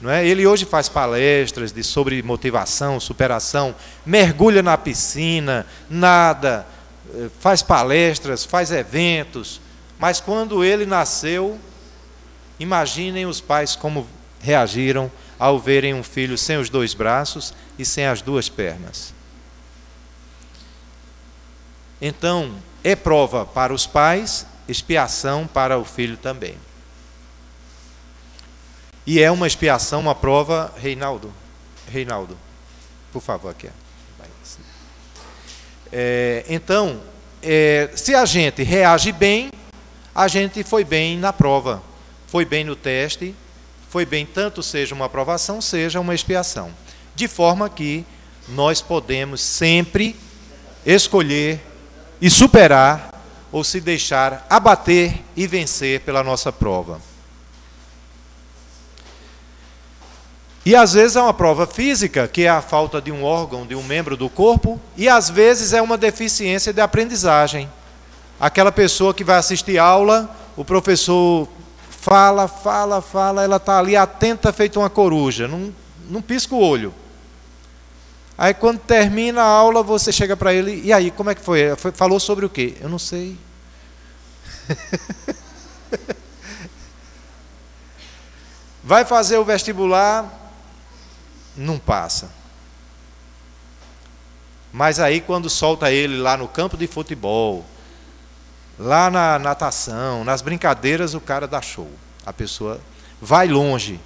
Não é? Ele hoje faz palestras sobre motivação, superação, mergulha na piscina, nada, faz palestras, faz eventos. Mas quando ele nasceu, imaginem os pais como reagiram ao verem um filho sem os 2 braços e sem as 2 pernas. Então, é prova para os pais, expiação para o filho também. E é uma expiação, uma prova, Reinaldo, por favor, aqui. Então, se a gente reage bem, a gente foi bem na prova, foi bem no teste, foi bem tanto seja uma aprovação, seja uma expiação. De forma que nós podemos sempre escolher e superar ou se deixar abater e vencer pela nossa prova. E às vezes é uma prova física, que é a falta de um órgão, de um membro do corpo, e às vezes é uma deficiência de aprendizagem. Aquela pessoa que vai assistir aula, o professor fala, ela está ali atenta, feito uma coruja, não pisca o olho. Aí quando termina a aula, você chega para ele, e aí, como é que foi? Falou sobre o quê? Eu não sei. Vai fazer o vestibular, não passa. Mas aí quando solta ele lá no campo de futebol, lá na natação, nas brincadeiras, o cara dá show. A pessoa vai longe.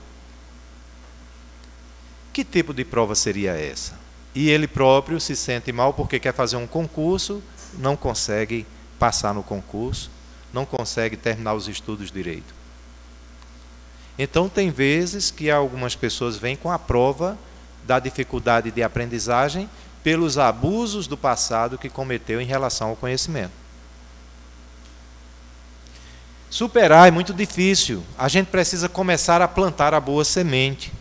Que tipo de prova seria essa? E ele próprio se sente mal porque quer fazer um concurso, não consegue passar no concurso, não consegue terminar os estudos direito. Então tem vezes que algumas pessoas vêm com a prova da dificuldade de aprendizagem pelos abusos do passado que cometeu em relação ao conhecimento. Superar é muito difícil. A gente precisa começar a plantar a boa semente.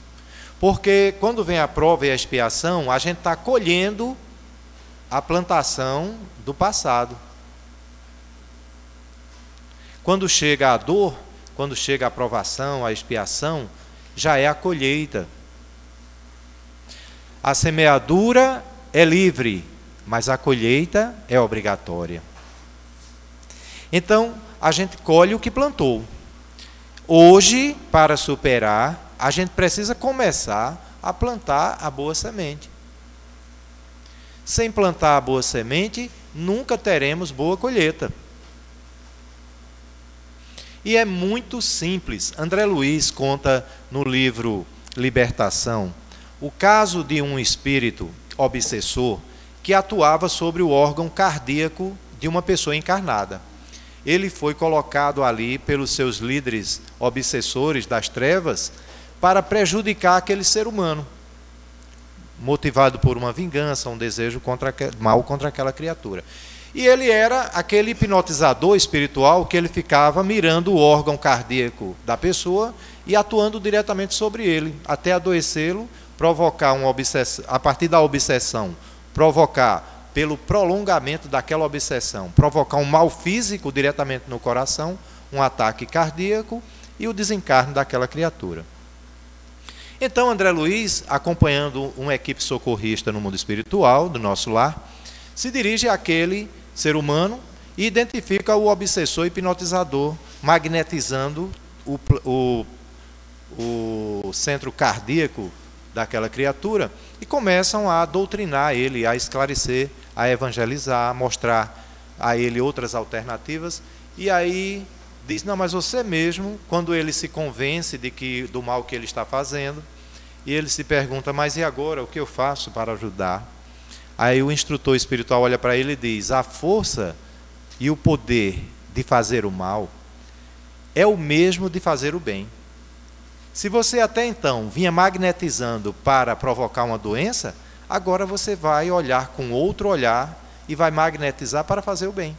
Porque quando vem a prova e a expiação, a gente está colhendo a plantação do passado. Quando chega a dor, quando chega a provação, a expiação, já é a colheita. A semeadura é livre, mas a colheita é obrigatória. Então, a gente colhe o que plantou. Hoje, para superar, a gente precisa começar a plantar a boa semente. Sem plantar a boa semente, nunca teremos boa colheita. E é muito simples. André Luiz conta no livro Libertação o caso de um espírito obsessor que atuava sobre o órgão cardíaco de uma pessoa encarnada. Ele foi colocado ali pelos seus líderes obsessores das trevas para prejudicar aquele ser humano, motivado por uma vingança, um desejo mal contra aquela criatura. E ele era aquele hipnotizador espiritual que ele ficava mirando o órgão cardíaco da pessoa e atuando diretamente sobre ele, até adoecê-lo, provocar uma obsessão, a partir da obsessão, provocar pelo prolongamento daquela obsessão, provocar um mal físico diretamente no coração, um ataque cardíaco e o desencarne daquela criatura. Então, André Luiz, acompanhando uma equipe socorrista no mundo espiritual, do nosso lar, se dirige àquele ser humano e identifica o obsessor hipnotizador, magnetizando o centro cardíaco daquela criatura, e começam a doutrinar ele, a esclarecer, a evangelizar, a mostrar a ele outras alternativas. E aí diz: não, mas você mesmo, quando ele se convence do mal que ele está fazendo, e ele se pergunta: mas e agora, o que eu faço para ajudar? Aí o instrutor espiritual olha para ele e diz: a força e o poder de fazer o mal é o mesmo de fazer o bem. Se você até então vinha magnetizando para provocar uma doença, agora você vai olhar com outro olhar e vai magnetizar para fazer o bem.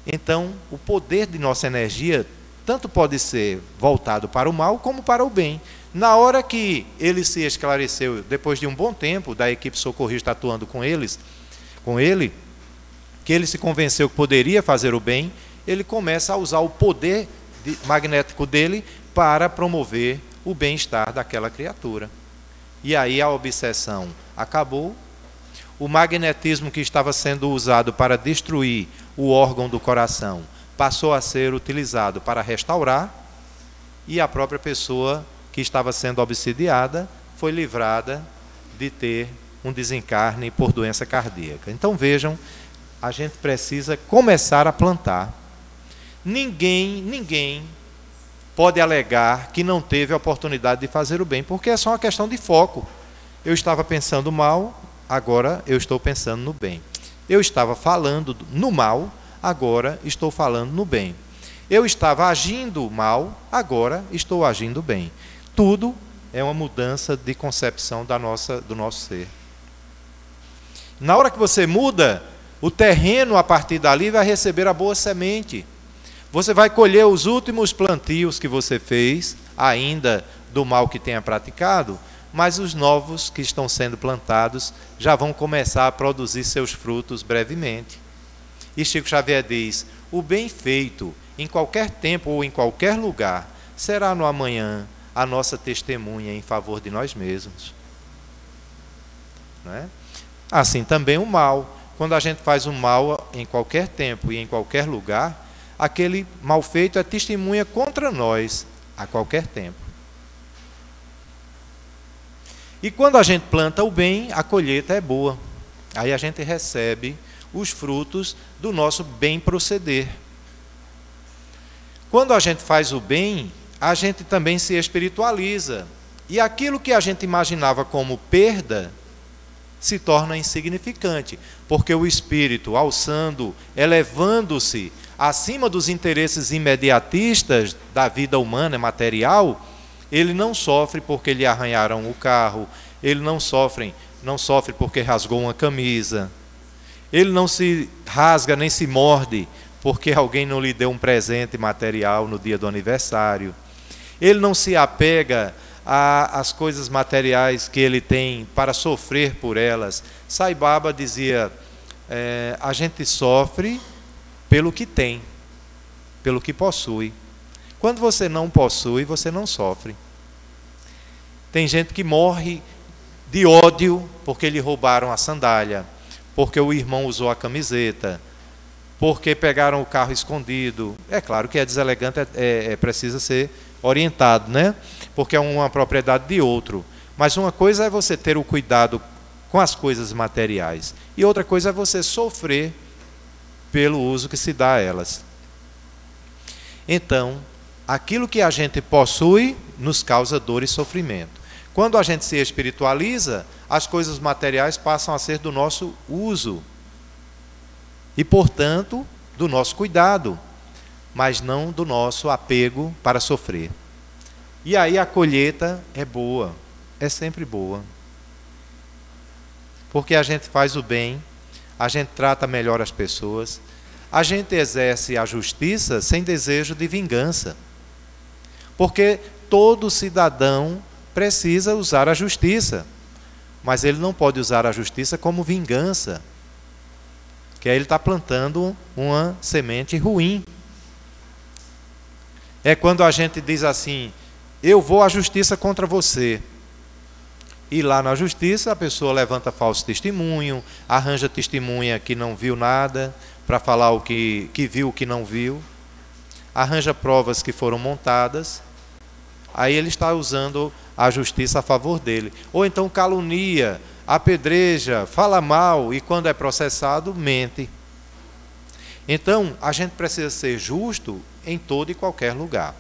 Então, o poder de nossa energia tanto pode ser voltado para o mal como para o bem. Na hora que ele se esclareceu, depois de um bom tempo da equipe socorrista atuando com ele, que ele se convenceu que poderia fazer o bem, ele começa a usar o poder magnético dele para promover o bem-estar daquela criatura. E aí a obsessão acabou, o magnetismo que estava sendo usado para destruir o órgão do coração passou a ser utilizado para restaurar, e a própria pessoa que estava sendo obsidiada foi livrada de ter um desencarne por doença cardíaca. Então vejam, a gente precisa começar a plantar. Ninguém pode alegar que não teve a oportunidade de fazer o bem, porque é só uma questão de foco. Eu estava pensando mal, agora eu estou pensando no bem. Eu estava falando no mal, agora estou falando no bem. Eu estava agindo mal, agora estou agindo bem. Tudo é uma mudança de concepção do nosso ser. Na hora que você muda, o terreno a partir dali vai receber a boa semente. Você vai colher os últimos plantios que você fez, ainda do mal que tenha praticado, mas os novos que estão sendo plantados já vão começar a produzir seus frutos brevemente. E Chico Xavier diz: o bem feito, em qualquer tempo ou em qualquer lugar, será no amanhã a nossa testemunha em favor de nós mesmos. Não é? Assim também o mal. Quando a gente faz o mal em qualquer tempo e em qualquer lugar, aquele mal feito é testemunha contra nós a qualquer tempo. E quando a gente planta o bem, a colheita é boa. Aí a gente recebe os frutos do nosso bem proceder. Quando a gente faz o bem, a gente também se espiritualiza. E aquilo que a gente imaginava como perda se torna insignificante, porque o espírito, alçando, elevando-se acima dos interesses imediatistas da vida humana material, ele não sofre porque lhe arranharam o carro, ele não sofre porque rasgou uma camisa, ele não se rasga nem se morde porque alguém não lhe deu um presente material no dia do aniversário, ele não se apega às coisas materiais que ele tem para sofrer por elas. Sai Baba dizia: a gente sofre pelo que tem, pelo que possui. Quando você não possui, você não sofre. Tem gente que morre de ódio porque lhe roubaram a sandália, porque o irmão usou a camiseta, porque pegaram o carro escondido. É claro que é deselegante, precisa ser orientado, né? Porque é uma propriedade de outro. Mas uma coisa é você ter o cuidado com as coisas materiais, e outra coisa é você sofrer pelo uso que se dá a elas. Então, aquilo que a gente possui nos causa dor e sofrimento. Quando a gente se espiritualiza, as coisas materiais passam a ser do nosso uso e, portanto, do nosso cuidado, mas não do nosso apego para sofrer. E aí a colheita é boa, é sempre boa. Porque a gente faz o bem, a gente trata melhor as pessoas, a gente exerce a justiça sem desejo de vingança. Porque todo cidadão precisa usar a justiça. mas ele não pode usar a justiça como vingança, que aí ele está plantando uma semente ruim. É quando a gente diz assim, eu vou à justiça contra você. E lá na justiça a pessoa levanta falso testemunho, arranja testemunha que não viu nada, para falar o que viu, o que não viu, arranja provas que foram montadas, aí ele está usando a justiça a favor dele. Ou então calunia, apedreja, fala mal, e quando é processado, mente. Então, a gente precisa ser justo em todo e qualquer lugar.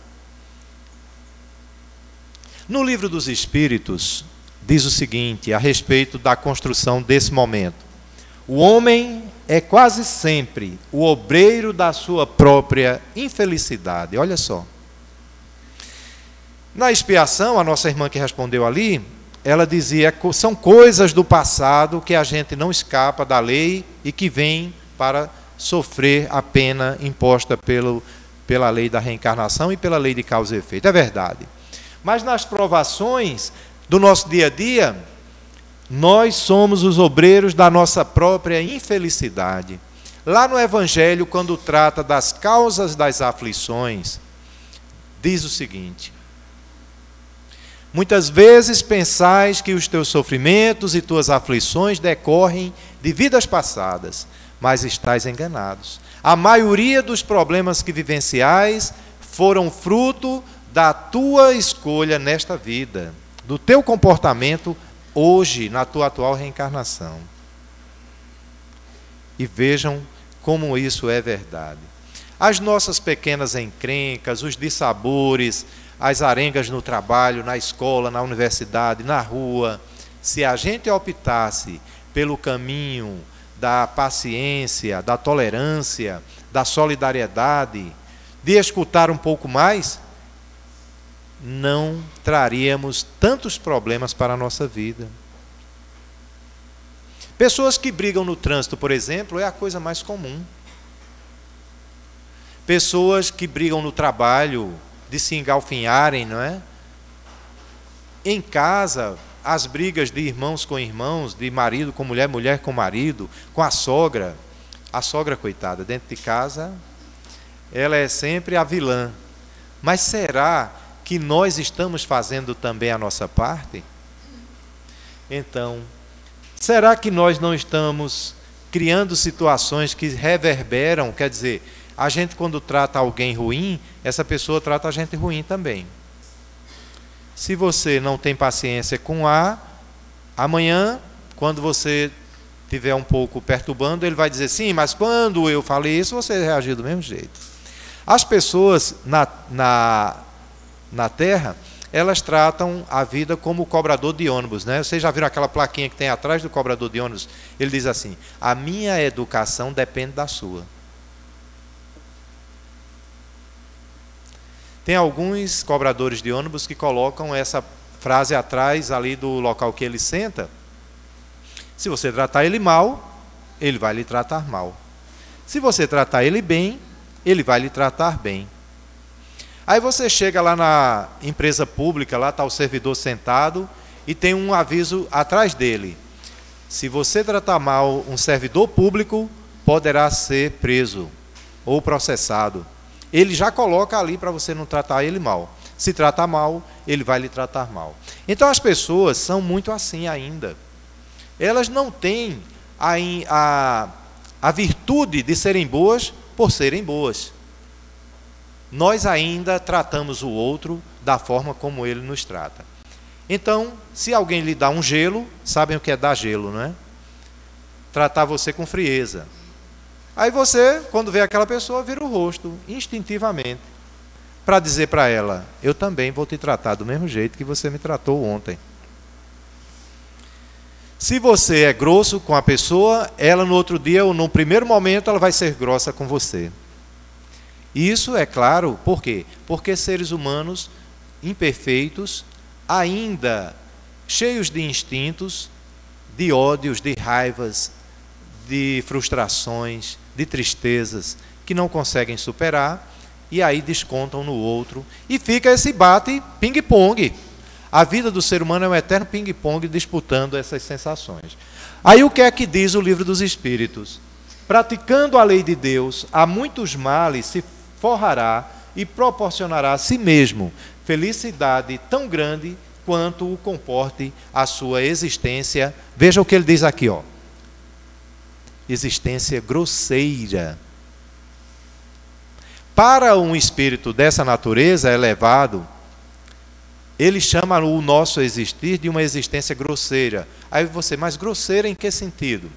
No Livro dos Espíritos, diz o seguinte, a respeito da construção desse momento. O homem é quase sempre o obreiro da sua própria infelicidade. Olha só. Na expiação, a nossa irmã que respondeu ali, ela dizia que são coisas do passado que a gente não escapa da lei e que vem para sofrer a pena imposta pela lei da reencarnação e pela lei de causa e efeito. É verdade. Mas nas provações do nosso dia a dia, nós somos os obreiros da nossa própria infelicidade. Lá no Evangelho, quando trata das causas das aflições, diz o seguinte: muitas vezes pensais que os teus sofrimentos e tuas aflições decorrem de vidas passadas, mas estais enganados. A maioria dos problemas que vivenciais foram fruto da tua escolha nesta vida, do teu comportamento hoje, na tua atual reencarnação. E vejam como isso é verdade. As nossas pequenas encrencas, os dissabores, as arengas no trabalho, na escola, na universidade, na rua, se a gente optasse pelo caminho da paciência, da tolerância, da solidariedade, de escutar um pouco mais, não traríamos tantos problemas para a nossa vida. Pessoas que brigam no trânsito, por exemplo, é a coisa mais comum. Pessoas que brigam no trabalho, de se engalfinharem, não é? Em casa, as brigas de irmãos com irmãos, de marido com mulher, mulher com marido, com a sogra. A sogra, coitada, dentro de casa, ela é sempre a vilã. Mas será que nós estamos fazendo também a nossa parte? Então, será que nós não estamos criando situações que reverberam? Quer dizer, a gente quando trata alguém ruim, essa pessoa trata a gente ruim também. Se você não tem paciência com A, amanhã, quando você estiver um pouco perturbando, ele vai dizer, sim, mas quando eu falei isso, você reagiu do mesmo jeito. As pessoas na Terra, elas tratam a vida como o cobrador de ônibus, né? Vocês já viram aquela plaquinha que tem atrás do cobrador de ônibus? Ele diz assim, a minha educação depende da sua. Tem alguns cobradores de ônibus que colocam essa frase atrás ali do local que ele senta. Se você tratar ele mal, ele vai lhe tratar mal. Se você tratar ele bem, ele vai lhe tratar bem. Aí você chega lá na empresa pública, lá está o servidor sentado e tem um aviso atrás dele. Se você tratar mal um servidor público, poderá ser preso ou processado. Ele já coloca ali para você não tratar ele mal. Se tratar mal, ele vai lhe tratar mal. Então as pessoas são muito assim ainda. Elas não têm a virtude de serem boas por serem boas. Nós ainda tratamos o outro da forma como ele nos trata. Então, se alguém lhe dá um gelo, sabem o que é dar gelo, não é? Tratar você com frieza. Aí você, quando vê aquela pessoa, vira o rosto, instintivamente, para dizer para ela, eu também vou te tratar do mesmo jeito que você me tratou ontem. Se você é grosso com a pessoa, ela no outro dia, ou no primeiro momento, ela vai ser grossa com você. Isso é claro, por quê? Porque seres humanos imperfeitos, ainda cheios de instintos, de ódios, de raivas, de frustrações, de tristezas, que não conseguem superar, e aí descontam no outro, e fica esse bate ping-pong. A vida do ser humano é um eterno ping-pong disputando essas sensações. Aí o que é que diz o Livro dos Espíritos? Praticando a lei de Deus, a muitos males se forrará e proporcionará a si mesmo felicidade tão grande quanto o comporte a sua existência. Veja o que ele diz aqui, ó. Existência grosseira. Para um espírito dessa natureza elevado, ele chama o nosso existir de uma existência grosseira. Aí você, mas grosseira em que sentido?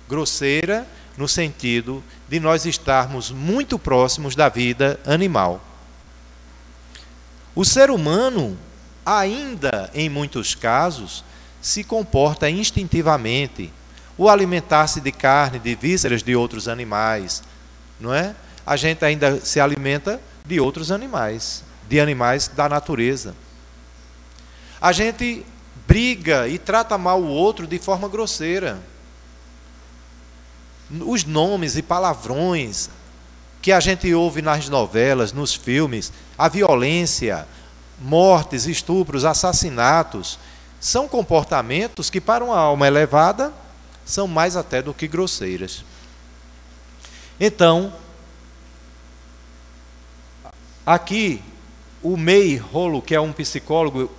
Grosseira no sentido de nós estarmos muito próximos da vida animal. O ser humano, ainda em muitos casos, se comporta instintivamente. O alimentar-se de carne, de vísceras de outros animais, não é? A gente ainda se alimenta de outros animais, de animais da natureza. A gente briga e trata mal o outro de forma grosseira. Os nomes e palavrões que a gente ouve nas novelas, nos filmes, a violência, mortes, estupros, assassinatos, são comportamentos que para uma alma elevada são mais até do que grosseiras. Então, aqui, o May Rolo, que é um psicólogo,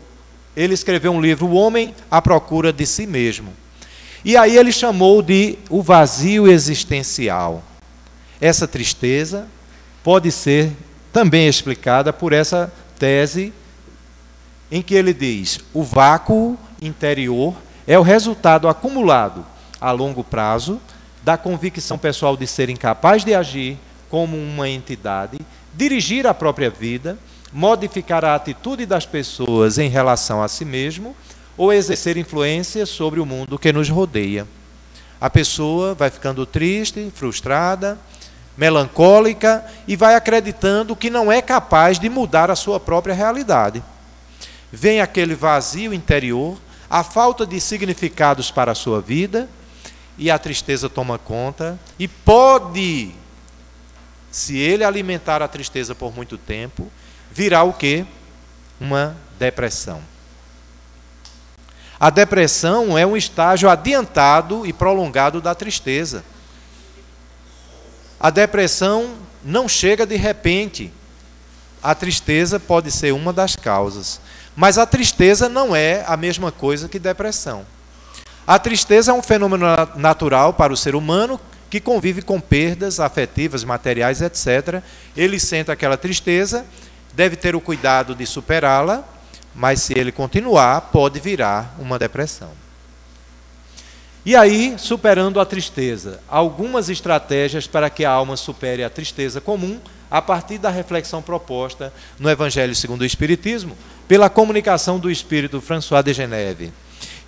ele escreveu um livro, O Homem à Procura de Si Mesmo. E aí ele chamou de o vazio existencial. Essa tristeza pode ser também explicada por essa tese em que ele diz: o vácuo interior é o resultado acumulado a longo prazo da convicção pessoal de ser incapaz de agir como uma entidade, dirigir a própria vida, modificar a atitude das pessoas em relação a si mesmo ou exercer influência sobre o mundo que nos rodeia. A pessoa vai ficando triste, frustrada, melancólica e vai acreditando que não é capaz de mudar a sua própria realidade. Vem aquele vazio interior, a falta de significados para a sua vida, e a tristeza toma conta, e pode, se ele alimentar a tristeza por muito tempo, virar o quê? Uma depressão. A depressão é um estágio adiantado e prolongado da tristeza. A depressão não chega de repente. A tristeza pode ser uma das causas. Mas a tristeza não é a mesma coisa que depressão. A tristeza é um fenômeno natural para o ser humano que convive com perdas afetivas, materiais, etc. Ele sente aquela tristeza, deve ter o cuidado de superá-la, mas se ele continuar, pode virar uma depressão. E aí, superando a tristeza, algumas estratégias para que a alma supere a tristeza comum, a partir da reflexão proposta no Evangelho segundo o Espiritismo, pela comunicação do Espírito François de Geneve.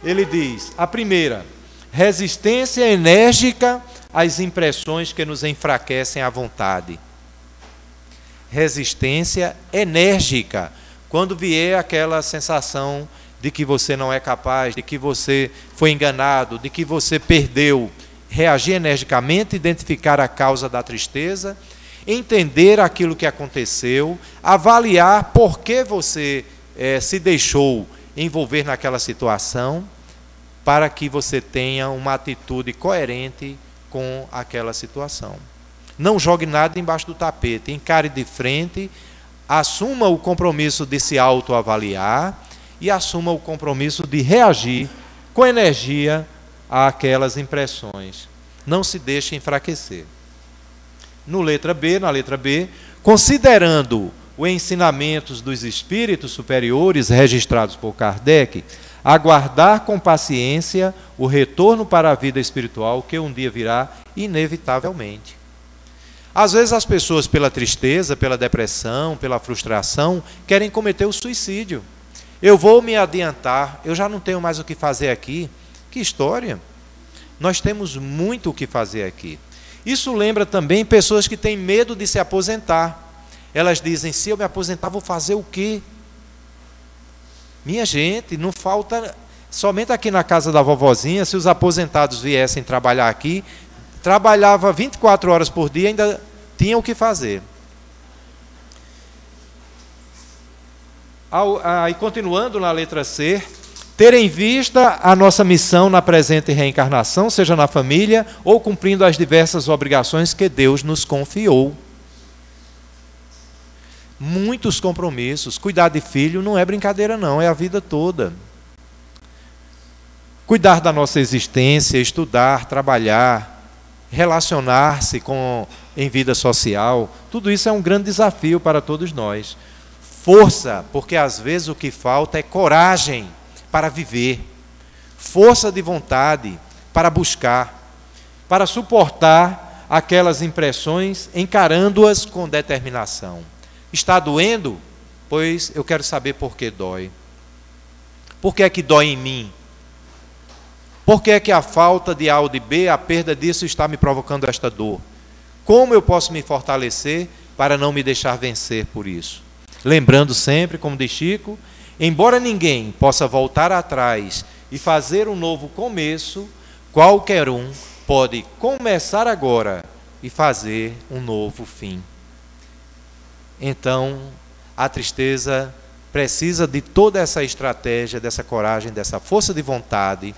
Ele diz, a primeira, resistência enérgica às impressões que nos enfraquecem a vontade. Resistência enérgica, quando vier aquela sensação de que você não é capaz, de que você foi enganado, de que você perdeu, reagir energicamente, identificar a causa da tristeza, entender aquilo que aconteceu, avaliar por que você se deixou envolver naquela situação, para que você tenha uma atitude coerente com aquela situação. Não jogue nada embaixo do tapete, encare de frente, assuma o compromisso de se autoavaliar e assuma o compromisso de reagir com energia àquelas impressões. Não se deixe enfraquecer. Na letra B, considerando os ensinamentos dos espíritos superiores registrados por Kardec, aguardar com paciência o retorno para a vida espiritual que um dia virá inevitavelmente. Às vezes as pessoas, pela tristeza, pela depressão, pela frustração, querem cometer o suicídio. Eu vou me adiantar, eu já não tenho mais o que fazer aqui. Que história! Nós temos muito o que fazer aqui. Isso lembra também pessoas que têm medo de se aposentar. Elas dizem, se eu me aposentar, vou fazer o quê? Minha gente, não falta... Somente aqui na casa da vovozinha, se os aposentados viessem trabalhar aqui, trabalhava 24 horas por dia, ainda tinha o que fazer. Aí, continuando na letra C, ter em vista a nossa missão na presente reencarnação, seja na família ou cumprindo as diversas obrigações que Deus nos confiou. Muitos compromissos. Cuidar de filho não é brincadeira não, é a vida toda. Cuidar da nossa existência, estudar, trabalhar, relacionar-se em vida social, tudo isso é um grande desafio para todos nós. Força, porque às vezes o que falta é coragem para viver, força de vontade para buscar, para suportar aquelas impressões, encarando-as com determinação. Está doendo? Pois eu quero saber por que dói. Por que é que dói em mim? Por que é que a falta de A ou de B, a perda disso está me provocando esta dor? Como eu posso me fortalecer para não me deixar vencer por isso? Lembrando sempre, como diz Chico, embora ninguém possa voltar atrás e fazer um novo começo, qualquer um pode começar agora e fazer um novo fim. Então, a tristeza precisa de toda essa estratégia, dessa coragem, dessa força de vontade,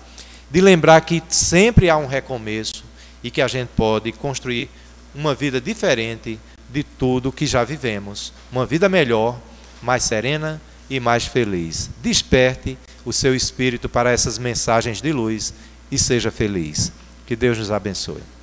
de lembrar que sempre há um recomeço e que a gente pode construir uma vida diferente de tudo que já vivemos. Uma vida melhor, mais serena e mais feliz. Desperte o seu espírito para essas mensagens de luz e seja feliz. Que Deus nos abençoe.